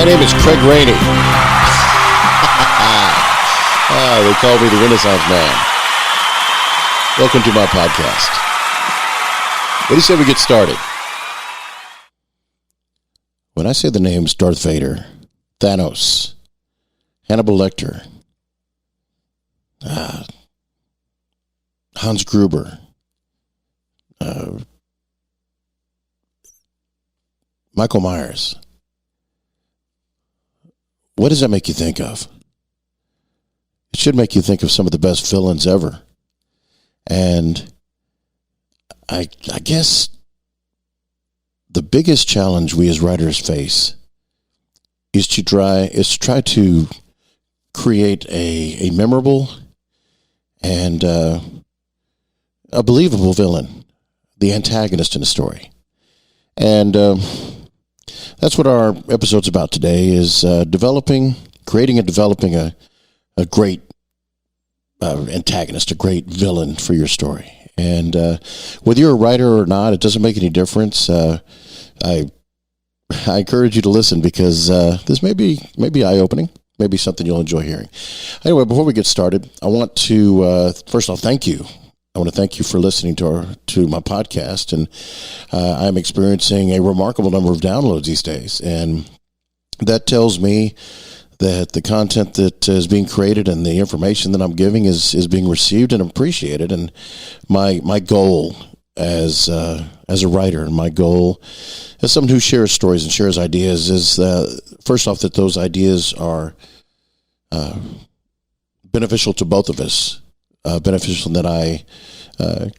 name is Craig Rainey. They call me the Renaissance Man. Welcome to my podcast. What do you say we get started? When I say the names Darth Vader, Thanos, Hannibal Lecter, Hans Gruber, Michael Myers, what does that make you think of? It should make you think of some of the best villains ever. And I guess the biggest challenge we as writers face is to try to create a memorable and a believable villain, the antagonist in a story. And that's what our episode's about today, is creating and developing a great antagonist, a great villain for your story. And whether you're a writer or not, it doesn't make any difference. I encourage you to listen, because this may be eye-opening, maybe something you'll enjoy hearing. Anyway, before we get started, I want to first of all thank you. I want to thank you for listening to my podcast, and I'm experiencing a remarkable number of downloads these days, and that tells me that the content that is being created and the information that I'm giving is being received and appreciated. And my goal as a writer, and my goal as someone who shares stories and shares ideas, is first off, that those ideas are beneficial to both of us. Beneficial in that I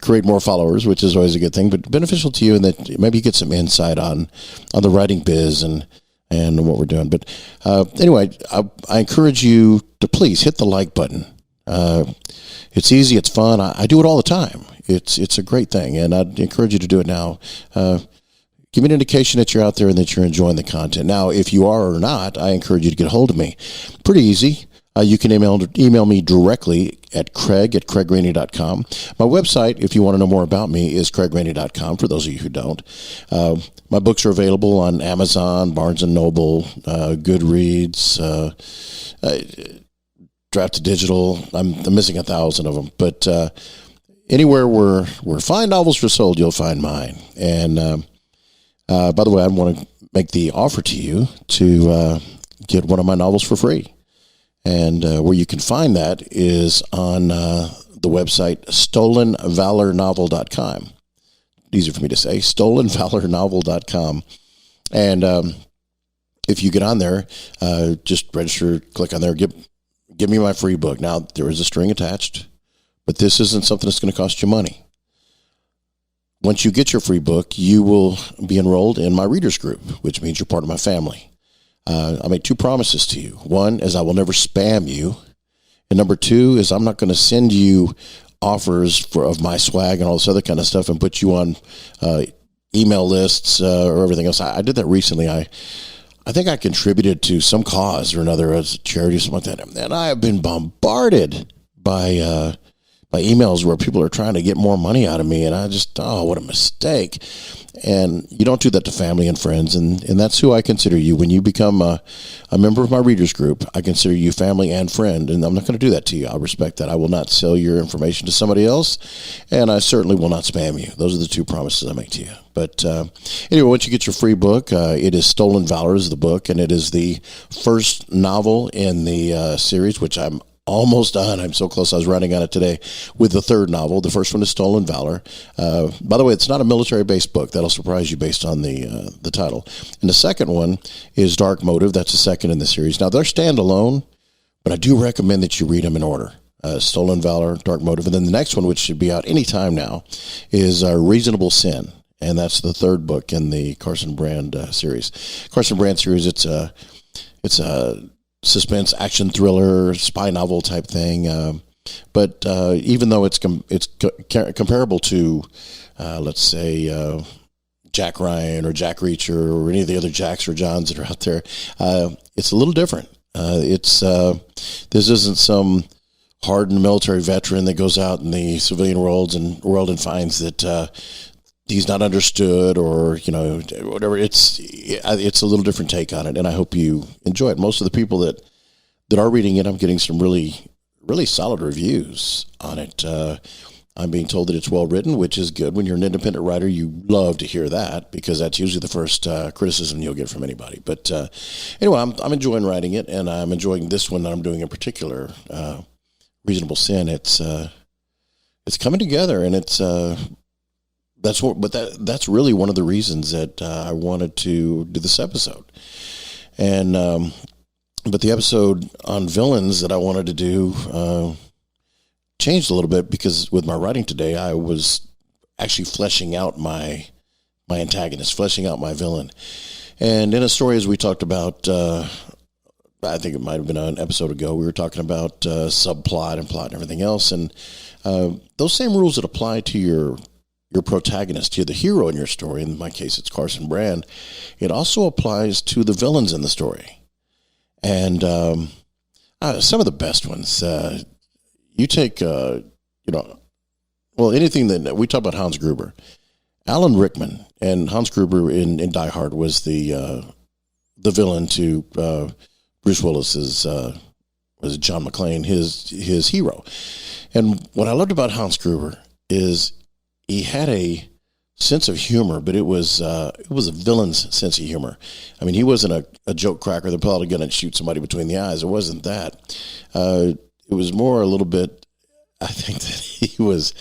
create more followers, which is always a good thing, but beneficial to you in that maybe you get some insight on the writing biz and what we're doing. But anyway, I encourage you to please hit the like button. It's easy, it's fun. I do it all the time. It's a great thing, and I'd encourage you to do it now. Give me an indication that you're out there and that you're enjoying the content. Now, if you are or not, I encourage you to get a hold of me. Pretty easy. You can email me directly at craig@craigrainey.com. My website, if you want to know more about me, is craigrainey.com, for those of you who don't. My books are available on Amazon, Barnes & Noble, Goodreads, Draft to Digital. I'm missing 1,000 of them. But anywhere where fine novels are sold, you'll find mine. And by the way, I want to make the offer to you to get one of my novels for free. And where you can find that is on the website stolenvalornovel.com. Easy for me to say, stolenvalornovel.com. And if you get on there, just register, click on there, give me my free book. Now, there is a string attached, but this isn't something that's going to cost you money. Once you get your free book, you will be enrolled in my readers group, which means you're part of my family. I make two promises to you. One is I will never spam you. And number two is I'm not going to send you offers of my swag and all this other kind of stuff and put you on email lists or everything else. I did that recently. I think I contributed to some cause or another as a charity or something like that. And I have been bombarded by emails where people are trying to get more money out of me. And I just, what a mistake. And you don't do that to family and friends. And that's who I consider you. When you become a member of my readers group, I consider you family and friend. And I'm not going to do that to you. I'll respect that. I will not sell your information to somebody else. And I certainly will not spam you. Those are the two promises I make to you. But anyway, once you get your free book, it is Stolen Valor is the book. And it is the first novel in the series, which I'm almost done. I'm so close. I was writing on it today with the third novel. The first one is Stolen Valor. By the way, it's not a military-based book. That'll surprise you based on the title. And the second one is Dark Motive. That's the second in the series. Now, they're standalone, but I do recommend that you read them in order. Stolen Valor, Dark Motive. And then the next one, which should be out any time now, is Reasonable Sin. And that's the third book in the Carson Brand series. Carson Brand series, it's a suspense, action thriller, spy novel type thing. But even though it's comparable to, let's say, Jack Ryan or Jack Reacher or any of the other Jacks or Johns that are out there, it's a little different. This isn't some hardened military veteran that goes out in the civilian world and finds that he's not understood, or whatever. It's a little different take on it, and I hope you enjoy it. Most of the people that are reading it, I'm getting some really solid reviews on it. I'm being told that it's well written, which is good. When you're an independent writer, you love to hear that, because that's usually the first criticism you'll get from anybody. But anyway, I'm enjoying writing it, and I'm enjoying this one that I'm doing in particular, Reasonable Sin. It's coming together, and that's really one of the reasons that I wanted to do this episode. And but the episode on villains that I wanted to do changed a little bit, because with my writing today, I was actually fleshing out my antagonist, fleshing out my villain. And in a story, as we talked about, I think it might have been an episode ago, we were talking about subplot and plot and everything else. And those same rules that apply to your protagonist, to the hero in your story, in my case it's Carson Brand, it also applies to the villains in the story. And some of the best ones, you take, anything that we talk about. Hans Gruber, Alan Rickman, and Hans Gruber in Die Hard was the villain to Bruce Willis's was John McClane, his hero. And what I loved about Hans Gruber is he had a sense of humor, but it was a villain's sense of humor. I mean, he wasn't a joke cracker that pulled out a gun and shoot somebody between the eyes. It wasn't that. It was more a little bit, I think, that he was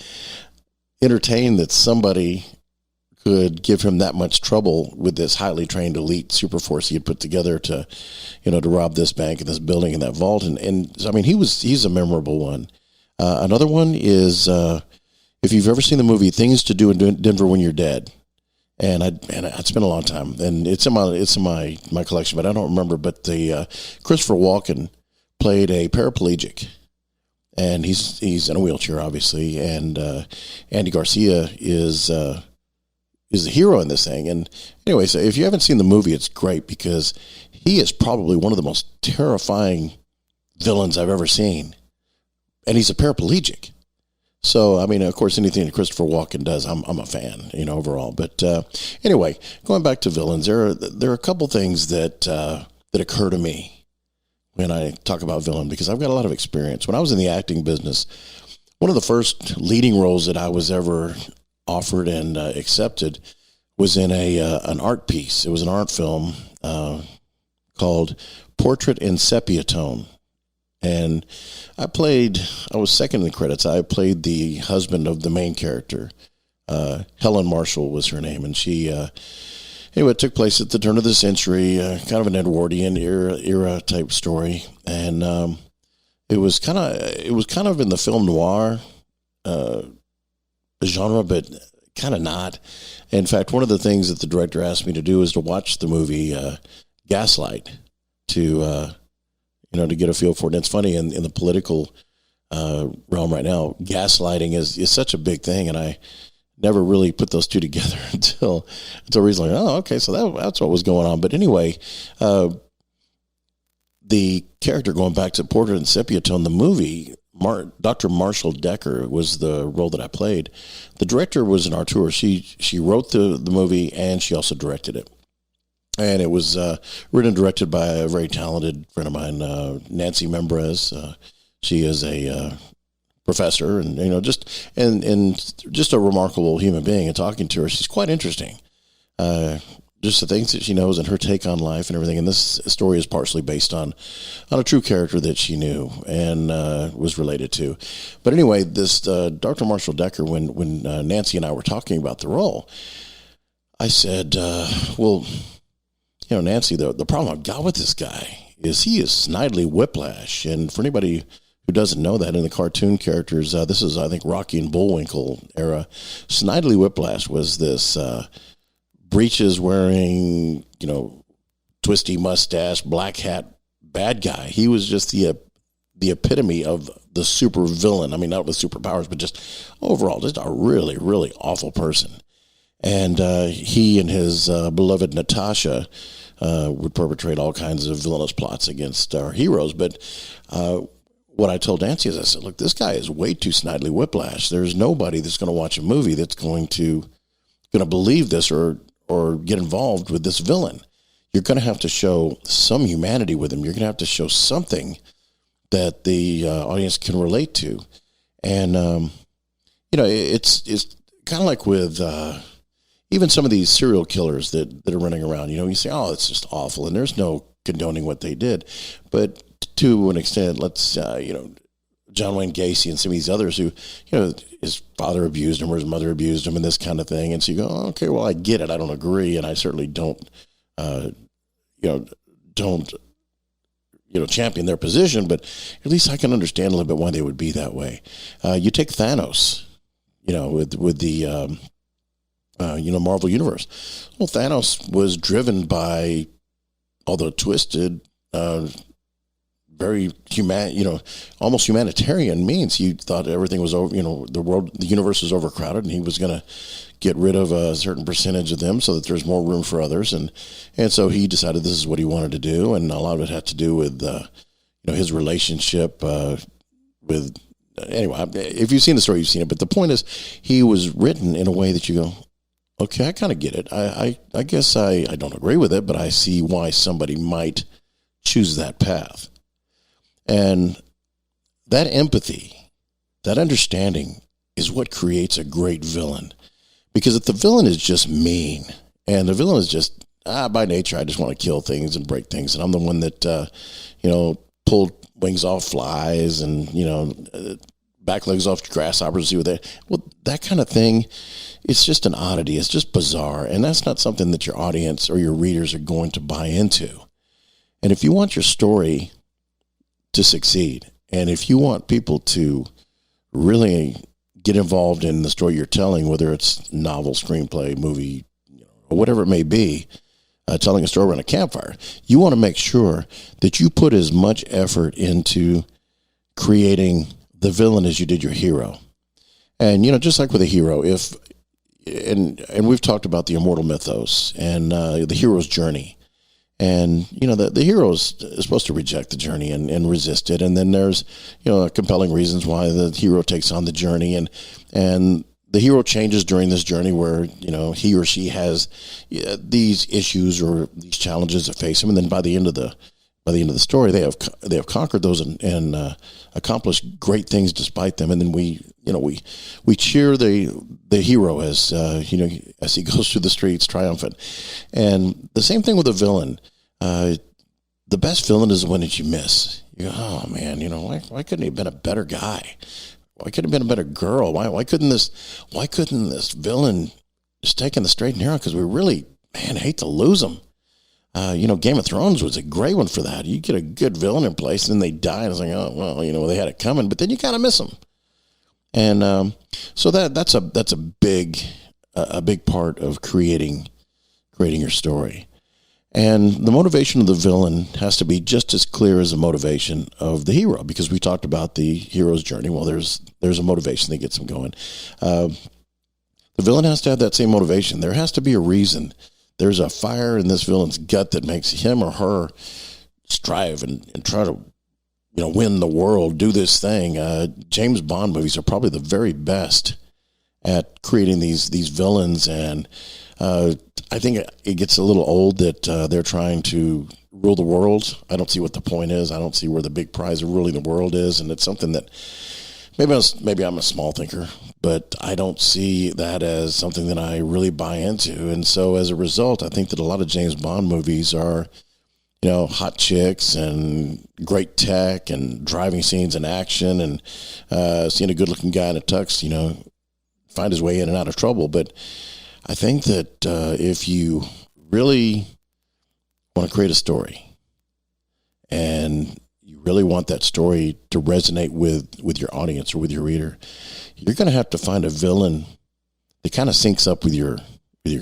entertained that somebody could give him that much trouble with this highly trained elite super force he had put together to rob this bank and this building and that vault. And I mean, he's a memorable one. Another one is, if you've ever seen the movie Things to Do in Denver When You're Dead, and it's been a long time, and it's in my collection, but I don't remember. But the Christopher Walken played a paraplegic, and he's in a wheelchair, obviously, and Andy Garcia is the hero in this thing. And anyway, so if you haven't seen the movie, it's great, because he is probably one of the most terrifying villains I've ever seen, and he's a paraplegic. So, I mean, of course, anything that Christopher Walken does, I'm a fan, overall. But anyway, going back to villains, there are a couple things that occur to me when I talk about villain, because I've got a lot of experience. When I was in the acting business, one of the first leading roles that I was ever offered and accepted was in an art piece. It was an art film called Portrait in Sepia Tone. And I was second in the credits. I played the husband of the main character. Helen Marshall was her name. And she, anyway, it took place at the turn of the century, kind of an Edwardian era type story. And it was kind of in the film noir genre, but kind of not. In fact, one of the things that the director asked me to do is to watch the movie Gaslight to get a feel for it. And it's funny, in the political realm right now, gaslighting is such a big thing, and I never really put those two together until recently. Oh, okay, so that's what was going on. But anyway, the character, going back to Portrait in Sepia Tone, the movie, Dr. Marshall Decker was the role that I played. The director was an auteur. She wrote the movie, and she also directed it. And it was written and directed by a very talented friend of mine, Nancy Membrez. She is a professor, and just a remarkable human being. And talking to her, she's quite interesting. Just the things that she knows and her take on life and everything. And this story is partially based on a true character that she knew and was related to. But anyway, this Dr. Marshall Decker, when Nancy and I were talking about the role, I said, well, Nancy, the problem I've got with this guy is he is Snidely Whiplash. And for anybody who doesn't know that, in the cartoon characters, this is, I think, Rocky and Bullwinkle era. Snidely Whiplash was this breeches wearing, twisty mustache, black hat bad guy. He was just the epitome of the super villain. I mean, not with superpowers, but just overall, just a really, really awful person. And he and his beloved Natasha would perpetrate all kinds of villainous plots against our heroes. But what I told Nancy is, I said, look, this guy is way too Snidely Whiplash. There's nobody that's going to watch a movie that's going to going to believe this or get involved with this villain. You're going to have to show some humanity with him. You're going to have to show something that the audience can relate to. And, it's kind of like with even some of these serial killers that are running around. You say, oh, it's just awful. And there's no condoning what they did. But to an extent, let's, John Wayne Gacy and some of these others who, his father abused him or his mother abused him and this kind of thing. And so you go, oh, okay, well, I get it. I don't agree. And I certainly don't champion their position, but at least I can understand a little bit why they would be that way. You take Thanos, with the, Marvel Universe. Well, Thanos was driven by, although twisted, very almost humanitarian means. He thought everything was over, the universe was overcrowded and he was going to get rid of a certain percentage of them so that there's more room for others. And so he decided this is what he wanted to do. And a lot of it had to do with, his relationship with, anyway, if you've seen the story, you've seen it. But the point is, he was written in a way that you go, okay, I kind of get it. I guess I don't agree with it, but I see why somebody might choose that path. And that empathy, that understanding is what creates a great villain. Because if the villain is just mean and the villain is just, by nature, I just want to kill things and break things. And I'm the one that, pulled wings off flies and, back legs off grasshoppers. See what they, well, that kind of thing, it's just an oddity. It's just bizarre. And that's not something that your audience or your readers are going to buy into. And if you want your story to succeed, and if you want people to really get involved in the story you're telling, whether it's novel, screenplay, movie, or whatever it may be, telling a story around a campfire, you want to make sure that you put as much effort into creating the villain as you did your hero. And, just like with a hero, and we've talked about the immortal mythos and the hero's journey. And, the hero is supposed to reject the journey and resist it. And then there's, compelling reasons why the hero takes on the journey. And the hero changes during this journey where, he or she has these issues or these challenges that face him. And then by the end of the story, they have conquered those and accomplished great things despite them. And then we cheer the hero as as he goes through the streets triumphant. And the same thing with a villain. The best villain is the one that you miss. You go, oh man, why couldn't he have been a better guy? Why couldn't he have been a better girl? Why couldn't this villain just take in the straight and narrow? Because we really, hate to lose him. Game of Thrones was a great one for that. You get a good villain in place, and then they die, and it's like, oh well, they had it coming, but then you kind of miss them. And so that's a big part of creating your story. And the motivation of the villain has to be just as clear as the motivation of the hero, because we talked about the hero's journey. Well, there's a motivation that gets him going. The villain has to have that same motivation. There has to be a reason. There's a fire in this villain's gut that makes him or her strive and try to, win the world, do this thing. James Bond movies are probably the very best at creating these villains. And I think it gets a little old that they're trying to rule the world. I don't see what the point is. I don't see where the big prize of ruling the world is. And it's something that maybe I'm a small thinker, but I don't see that as something that I really buy into. And so as a result, I think that a lot of James Bond movies are, hot chicks and great tech and driving scenes and action and seeing a good looking guy in a tux, find his way in and out of trouble. But I think that if you really want to create a story and you really want that story to resonate with your audience or with your reader, you're going to have to find a villain that kind of syncs up with your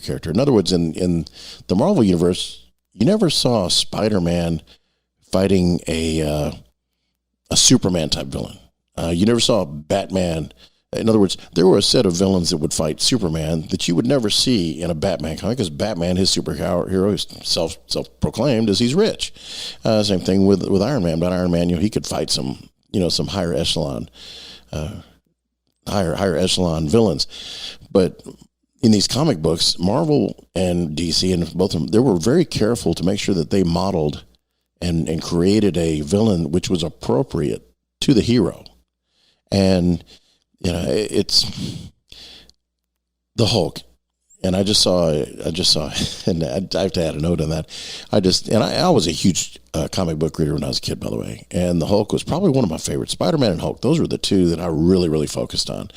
character. In other words, in the Marvel Universe, you never saw Spider-Man fighting a Superman type villain. You never saw Batman. In other words, there were a set of villains that would fight Superman that you would never see in a Batman comic, because Batman, his superhero, is self-proclaimed as he's rich. Same thing with Iron Man. But Iron Man, he could fight some higher echelon villains. But in these comic books, Marvel and DC and both of them, they were very careful to make sure that they modeled and created a villain which was appropriate to the hero. And, it's the Hulk. And I just saw, and I have to add a note on that. I was a huge comic book reader when I was a kid, by the way. And the Hulk was probably one of my favorites. Spider-Man and Hulk, those were the two that I really, really focused on.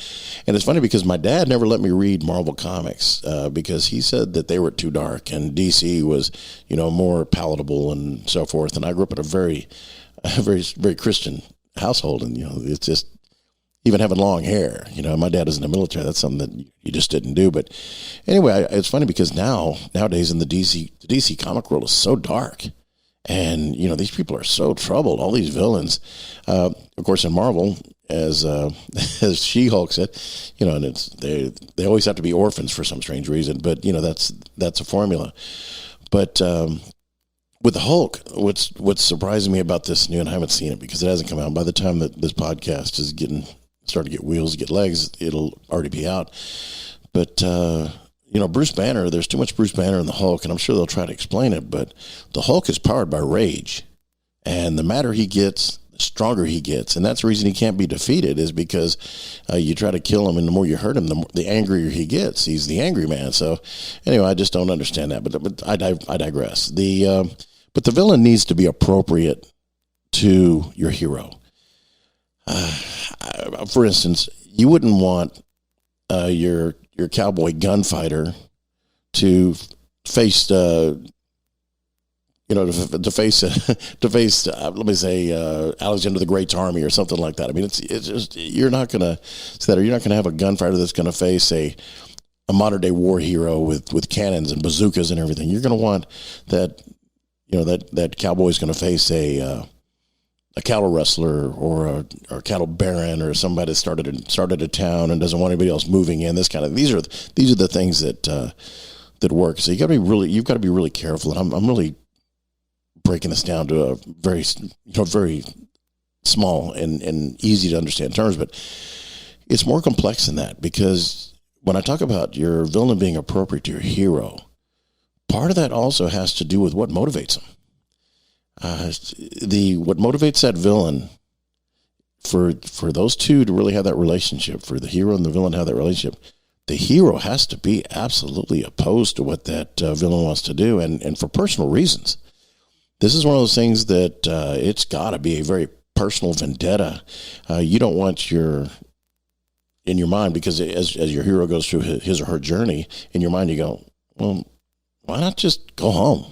And it's funny because my dad never let me read Marvel comics because he said that they were too dark and DC was, more palatable and so forth. And I grew up in a very, very Christian household. And, it's just, even having long hair, my dad was in the military. That's something that you just didn't do. But anyway, it's funny because nowadays in the DC comic world is so dark, and these people are so troubled. All these villains, of course, in Marvel, as She-Hulk said, and they always have to be orphans for some strange reason. But that's a formula. But with the Hulk, what's surprising me about this new, and I haven't seen it because it hasn't come out. By the time that this podcast is start to get wheels, get legs, it'll already be out. But, Bruce Banner, there's too much Bruce Banner in the Hulk, and I'm sure they'll try to explain it, but the Hulk is powered by rage. And the madder he gets, the stronger he gets. And that's the reason he can't be defeated is because you try to kill him, and the more you hurt him, the angrier he gets. He's the angry man. So, anyway, I just don't understand that, but I digress. But the villain needs to be appropriate to your hero. For instance, you wouldn't want your cowboy gunfighter to face to face let me say Alexander the Great's army or something like that. I mean, it's just you're not going to say that, or you're not going to have a gunfighter that's going to face a modern day war hero with cannons and bazookas and everything. You're going to want that that cowboy's going to face a cattle rustler or a cattle baron or somebody that started a town and doesn't want anybody else moving in. These are the things that work. So you've got to be really careful. And I'm really breaking this down to a very very small and easy to understand terms, but it's more complex than that, because when I talk about your villain being appropriate to your hero, part of that also has to do with what motivates them. What motivates that villain for those two to really have that relationship, for the hero and the villain to have that relationship, the hero has to be absolutely opposed to what that villain wants to do, and for personal reasons. This is one of those things that it's got to be a very personal vendetta. You don't want in your mind, because as your hero goes through his or her journey, in your mind you go, well, why not just go home?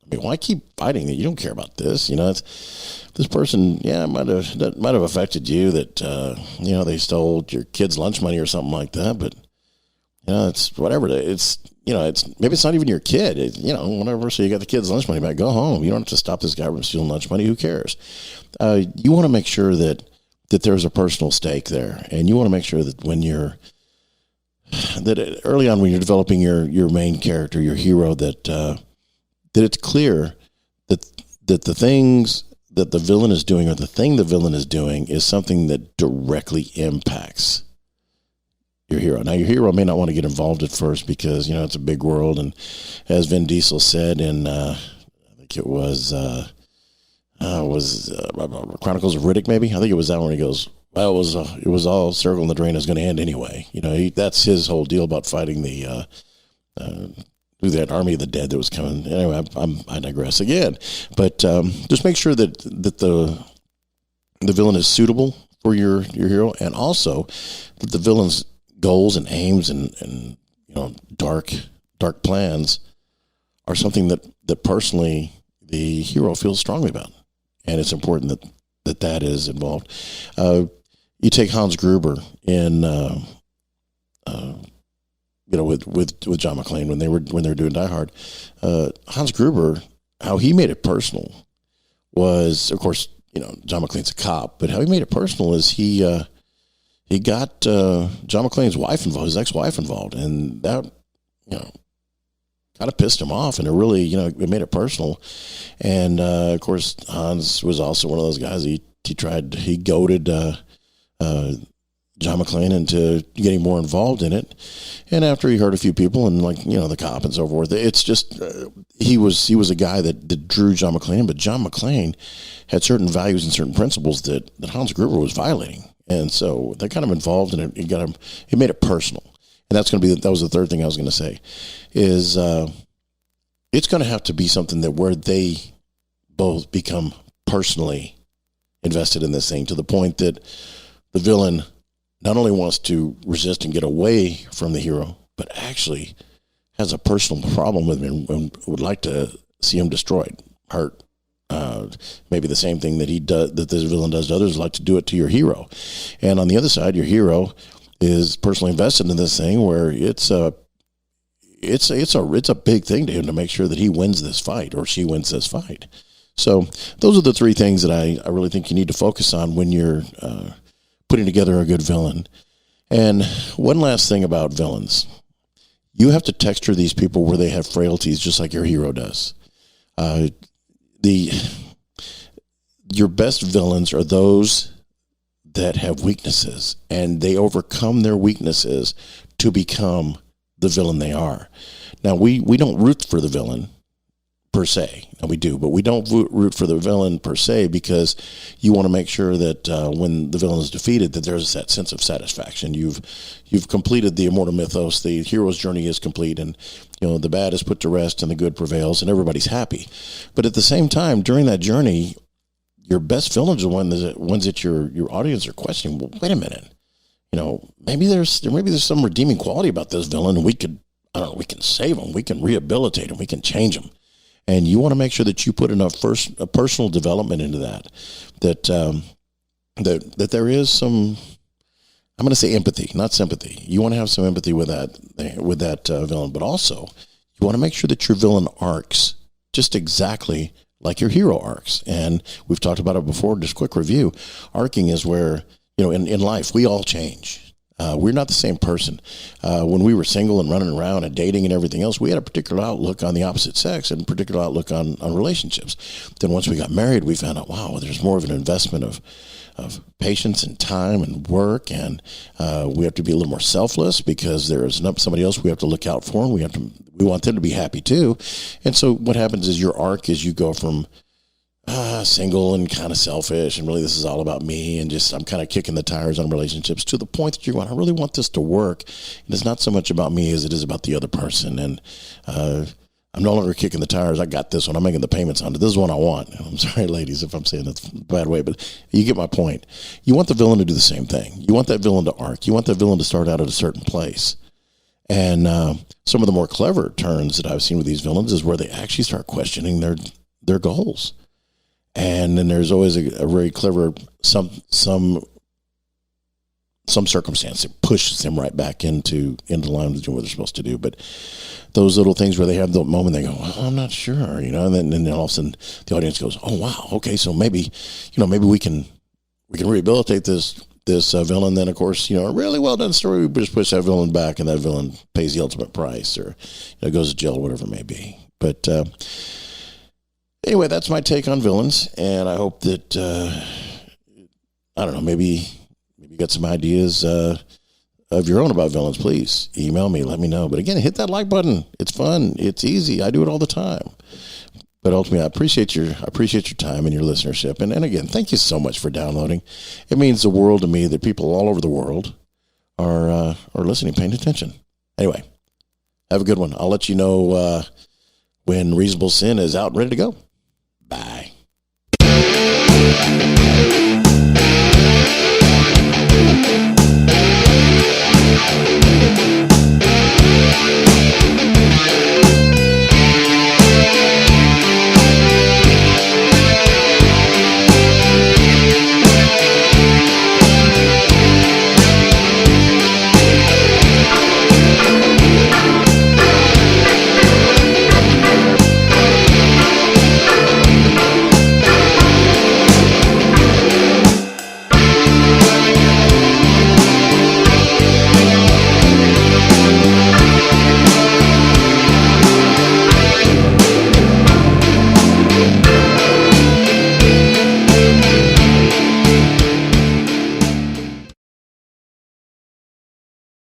I mean, why keep fighting? You don't care about this. It's this person. Yeah, that might have affected you. That they stole your kid's lunch money or something like that. But it's whatever. It's maybe it's not even your kid. Whatever. So you got the kid's lunch money back. Go home. You don't have to stop this guy from stealing lunch money. Who cares? You want to make sure that there's a personal stake there, and you want to make sure that that early on when you're developing your main character, your hero, that it's clear that the things that the villain is doing, or the thing the villain is doing, is something that directly impacts your hero. Now, your hero may not want to get involved at first because, it's a big world. And as Vin Diesel said in, I think it was Chronicles of Riddick, maybe? I think it was that one where he goes, well, it was all circle in the drain is going to end anyway. That's his whole deal about fighting that army of the dead that was coming. Anyway, I digress again. But just make sure that the villain is suitable for your hero, and also that the villain's goals and aims and dark plans are something that personally the hero feels strongly about, and it's important that is involved. You take Hans Gruber in with John McClane when they were doing Die Hard. Hans Gruber, how he made it personal was, of course, John McClane's a cop, but how he made it personal is he got John McClane's wife involved, his ex-wife involved, and that kind of pissed him off, and it really it made it personal. And of course, Hans was also one of those guys. He goaded John McClane into getting more involved in it. And after he hurt a few people and the cop and so forth, it's just he was a guy that drew John McClane, but John McClane had certain values and certain principles that Hans Gruber was violating. And so they kind of involved in it. It made it personal. And that was the third thing I was going to say is it's going to have to be something that where they both become personally invested in this thing to the point that the villain not only wants to resist and get away from the hero, but actually has a personal problem with him and would like to see him destroyed, hurt. Maybe the same thing that this villain does to others, like to do it to your hero. And on the other side, your hero is personally invested in this thing where it's a big thing to him to make sure that he wins this fight or she wins this fight. So those are the three things that I really think you need to focus on when you're putting together a good villain. And one last thing about villains. You have to texture these people where they have frailties just like your hero does. Your best villains are those that have weaknesses, and they overcome their weaknesses to become the villain they are. Now, we don't root for the villain per se. And we do, but we don't root for the villain per se because you want to make sure that when the villain is defeated, that there's that sense of satisfaction. You've completed the immortal mythos. The hero's journey is complete, and the bad is put to rest, and the good prevails, and everybody's happy. But at the same time, during that journey, your best villains are ones that your audience are questioning. Well, wait a minute, maybe there's some redeeming quality about this villain, and we can save him, we can rehabilitate him, we can change him. And you want to make sure that you put enough personal development into that there is some, I'm going to say empathy, not sympathy. You want to have some empathy with that villain, but also you want to make sure that your villain arcs just exactly like your hero arcs. And we've talked about it before. Just quick review. Arcing is where in life we all change. We're not the same person. When we were single and running around and dating and everything else, we had a particular outlook on the opposite sex and a particular outlook on relationships. Then once we got married, we found out, wow, there's more of an investment of patience and time and work, and we have to be a little more selfless because there's somebody else we have to look out for, and we want them to be happy too. And so what happens is your arc is you go from single and kind of selfish, and really this is all about me, and just I'm kind of kicking the tires on relationships to the point that you're going, I really want this to work, and it's not so much about me as it is about the other person, and I'm no longer kicking the tires. I got this one. I'm making the payments on it. This is what I want. I'm sorry, ladies, if I'm saying that the bad way, but you get my point. You want the villain to do the same thing. You want that villain to arc. You want that villain to start out at a certain place. And some of the more clever turns that I've seen with these villains is where they actually start questioning their goals. And then there's always a very clever some circumstance that pushes them right back into the line of doing what they're supposed to do. But those little things where they have the moment, they go, well, I'm not sure, and then all of a sudden the audience goes, oh wow, okay, so maybe we can rehabilitate this villain. Then of course, a really well done story, we just push that villain back, and that villain pays the ultimate price, or goes to jail, whatever it may be. But anyway, that's my take on villains, and I hope that I don't know, maybe you got some ideas of your own about villains. Please email me, let me know. But again, hit that like button. It's fun. It's easy. I do it all the time. But ultimately, I appreciate your time and your listenership. And again, thank you so much for downloading. It means the world to me that people all over the world are listening, paying attention. Anyway, have a good one. I'll let you know when Reasonable Sin is out and ready to go.